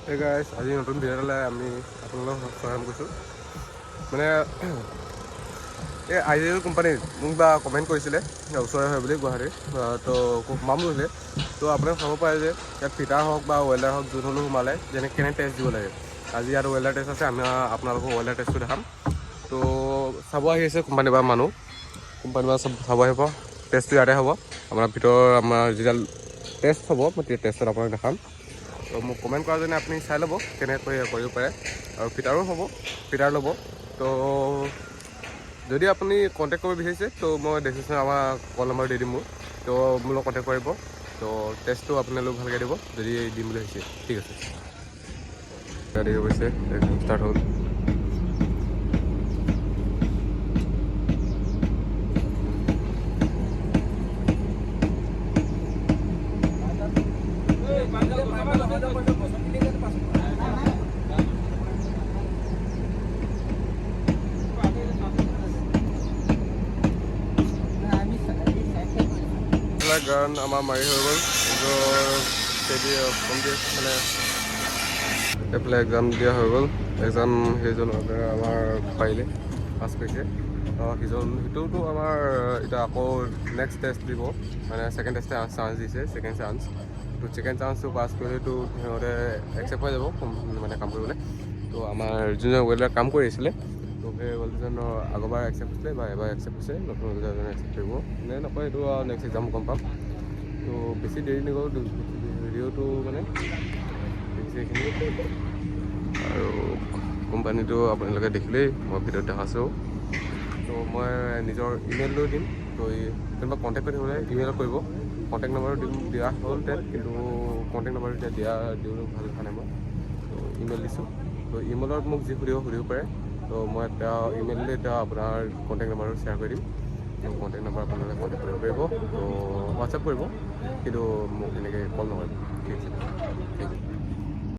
Hey guys, আজি নতুন video' এটালৈ আমি আপোনালোকক স্বাগতম কৰিছোঁ। মানে এই আইডিয়েল কোম্পানীত মোক বা কমেণ্ট কৰিছিলে ওচৰে হয় বুলি গুৱাহাটীৰ, তো সোমাম গৈছিলে। তো আপোনালোকে চাব পাৰে যে ইয়াত ফিটাৰ হওক বা ৱেল্ডাৰ হওক যোন হ'লেও সোমালে কেনে টেষ্ট দিব লাগে। আজি ইয়াত ৱেল্ডাৰ টেষ্ট আছে, আমি আপোনালোকক ৱেল্ডাৰ টেষ্টটো দেখাম। তো চাব আহি আছে কোম্পানীৰ পৰা মানুহ, কোম্পানীৰ পৰা চাব আহিব। টেষ্টটো ইয়াতে হ'ব, আমাৰ ভিতৰৰ আমাৰ যিডাল টেষ্ট হ'ব মই টেষ্টত আপোনাক দেখাম। তো মোক কমেণ্ট কৰাজনে আপুনি চাই ল'ব কেনেকৈ কৰিব পাৰে, আৰু ফিটাৰো হ'ব, ফিটাৰ ল'ব। তো যদি আপুনি কণ্টেক্ট কৰিব বিচাৰিছে তো মই ডেছক্ৰিপশ্যনত আমাৰ কল নম্বৰ দি দিম মোৰ, তো মোৰ লগত কণ্টেক্ট কৰিব। তো টেষ্টটো আপোনালোক ভালকৈ দিব যদি দিম বুলি ভাবিছে। ঠিক আছে, ৰেডি হৈ গৈছে, ষ্টাৰ্ট হ'ল। গান আমাৰ মাৰি হৈ গ'ল, মানে এইফালে এক্সাম দিয়া হৈ গ'ল। এক্সাম সেইজন আমাৰ পাৰিলে, পাছ কৰিছে। সিটোতো আমাৰ এতিয়া আকৌ নেক্সট টেষ্ট দিব, মানে ছেকেণ্ড টেষ্টে চান্স দিছে, ছেকেণ্ড চান্স। তো ছেকেণ্ড চান্সটো পাছ কৰিলেতো সিহঁতে একচেপ্ট হৈ যাব মানে কাম কৰিবলৈ। তো আমাৰ যোনজন ৱেল্ডাৰ কাম কৰি আছিলে, তো সেই ৱেল্ডাৰজনৰ আগৰবাৰ একচেপ্ট হৈছিলে বা এবাৰ একচেপ্ট হৈছে, নতুন ৱেল্ডাৰজনে একচেপ্ট কৰিব নে নকয় এইটো আৰু নেক্সট এক্সাম গম পাম। তো বেছি দেৰি নকৰোঁ, ভিডিঅ'টো মানে এইখিনি। আৰু কোম্পানীটো আপোনালোকে দেখিলেই, মই ভিডিঅ'ত দেখাইছোঁ। তো মই নিজৰ ইমেইলটো দিম, তো কোনোবা কণ্টেক্ট কৰি থাকিবলৈ ইমেইলত কৰিব। কণ্টেক্ট নম্বৰটো দিয়া হ'লহেঁতেন, কিন্তু কণ্টেক্ট নম্বৰটো এতিয়া দিবলৈ ভাল দেখা নাই মই। তো ইমেইল দিছোঁ, তো ইমেইলত মোক যি সুধিব পাৰে। তো মই এতিয়া ইমেইললৈ এতিয়া আপোনাৰ কণ্টেক্ট নম্বৰটো শ্বেয়াৰ কৰি দিম। তো কণ্টেক্ট নম্বৰ আপোনালোকে কণ্টেক্ট কৰিব পাৰিব, তো হোৱাটছআপ কৰিব, কিন্তু মোক এনেকৈ কল নকৰিব। ঠিক আছে, থেংক ইউ।